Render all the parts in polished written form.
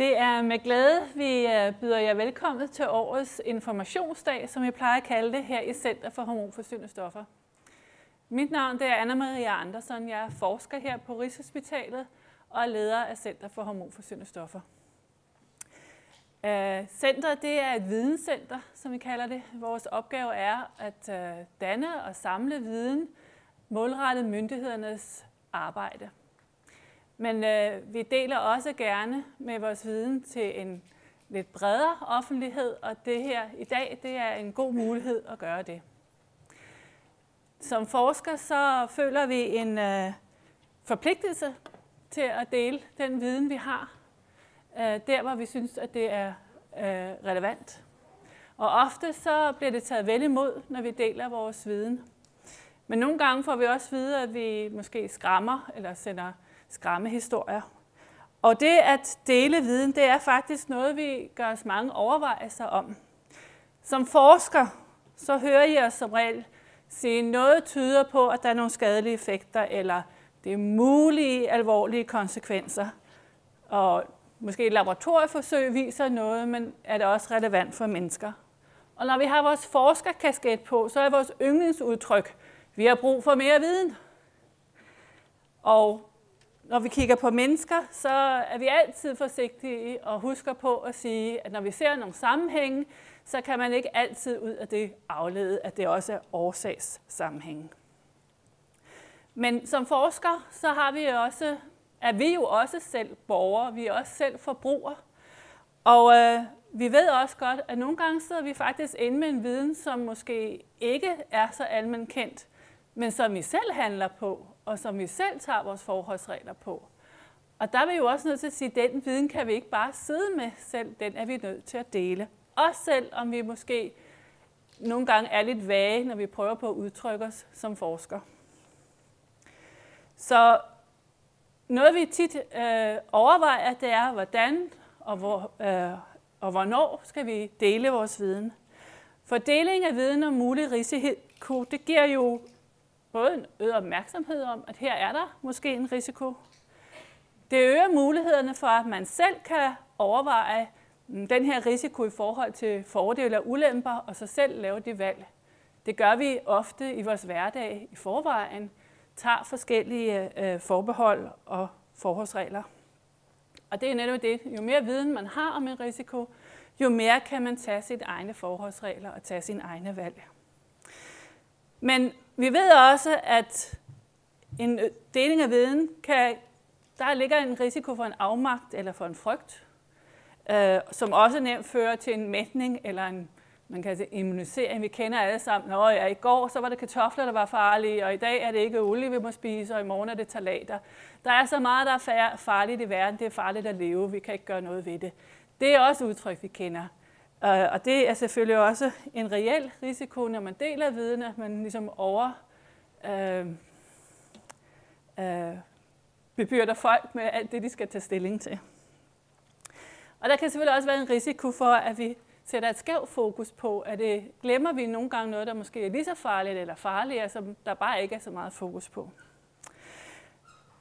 Det er med glæde, vi byder jer velkommen til årets informationsdag, som vi plejer at kalde det her i Center for Hormonforstyrrende Stoffer. Mit navn det er Anna Maria Andersson. Jeg er forsker her på Rigshospitalet og er leder af Center for Hormonforstyrrende Stoffer. Centeret det er et videnscenter, som vi kalder det. Vores opgave er at danne og samle viden målrettet myndighedernes arbejde. Men vi deler også gerne med vores viden til en lidt bredere offentlighed, og det her i dag det er en god mulighed at gøre det. Som forsker så føler vi en forpligtelse til at dele den viden, vi har, der hvor vi synes, at det er relevant. Og ofte så bliver det taget vel imod, når vi deler vores viden. Men nogle gange får vi også at vide, at vi måske skræmmer eller sender skræmmehistorier. Og det at dele viden, det er faktisk noget, vi gør os mange overvejelser om. Som forsker, så hører I os som regel sige, noget tyder på, at der er nogle skadelige effekter, eller det er mulige alvorlige konsekvenser. Og måske et laboratorieforsøg viser noget, men er det også relevant for mennesker. Og når vi har vores forskerkasket på, så er vores yndlingsudtryk, vi har brug for mere viden. Og når vi kigger på mennesker, så er vi altid forsigtige og husker på at sige, at når vi ser nogle sammenhænge, så kan man ikke altid ud af det aflede, at det også er årsagssammenhænge. Men som forsker, så er vi jo også selv borgere, vi er også selv forbrugere. Og vi ved også godt, at nogle gange sidder vi faktisk inde med en viden, som måske ikke er så almen kendt, men som vi selv handler på, og som vi selv tager vores forholdsregler på. Og der er vi jo også nødt til at sige, at den viden kan vi ikke bare sidde med selv, den er vi nødt til at dele. Også selv om vi måske nogle gange er lidt vage, når vi prøver på at udtrykke os som forsker. Så noget vi tit overvejer, det er, hvordan og hvornår skal vi dele vores viden. For deling af viden om mulig risiko, det giver jo både en øget opmærksomhed om, at her er der måske en risiko. Det øger mulighederne for, at man selv kan overveje den her risiko i forhold til fordele og ulemper, og så selv lave de valg. Det gør vi ofte i vores hverdag i forvejen, tager forskellige forbehold og forholdsregler. Og det er netop det. Jo mere viden man har om en risiko, jo mere kan man tage sine egne forholdsregler og tage sine egne valg. Men vi ved også, at en deling af viden, der ligger en risiko for en afmagt eller for en frygt, som også nemt fører til en mætning eller man kan sige immunisering. Vi kender alle sammen, i går så var det kartofler, der var farlige, og i dag er det ikke olie, vi må spise, og i morgen er det talater. Der er så meget, der er farligt i verden. Det er farligt at leve. Vi kan ikke gøre noget ved det. Det er også udtryk, vi kender. Og det er selvfølgelig også en reel risiko, når man deler viden, at man ligesom bebyrder folk med alt det, de skal tage stilling til. Og der kan selvfølgelig også være en risiko for, at vi sætter et skævt fokus på, at det glemmer vi nogle gange noget, der måske er lige så farligt eller farligere, som der bare ikke er så meget fokus på.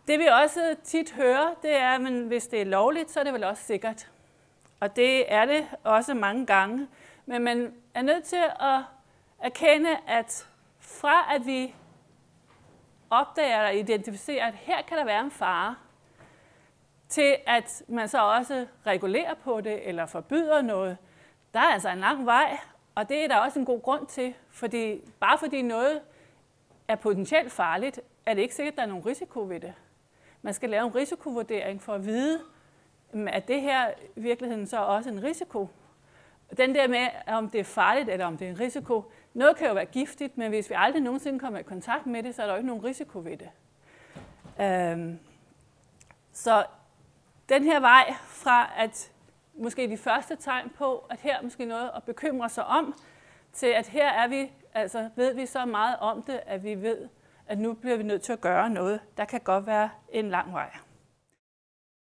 Det vi også tit hører, det er, at hvis det er lovligt, så er det vel også sikkert. Og det er det også mange gange. Men man er nødt til at erkende, at fra at vi opdager og identificerer, at her kan der være en fare, til at man så også regulerer på det eller forbyder noget, der er altså en lang vej. Og det er der også en god grund til, bare fordi noget er potentielt farligt, er det ikke sikkert, at der er nogen risiko ved det. Man skal lave en risikovurdering for at vide, at det her i virkeligheden så er også en risiko. Den der med, om det er farligt eller om det er en risiko, noget kan jo være giftigt, men hvis vi aldrig nogensinde kommer i kontakt med det, så er der jo ikke nogen risiko ved det. Så den her vej fra at måske de første tegn på, at her er måske noget at bekymre sig om, til at her er vi, altså ved vi så meget om det, at vi ved, at nu bliver vi nødt til at gøre noget. Der kan godt være en lang vej.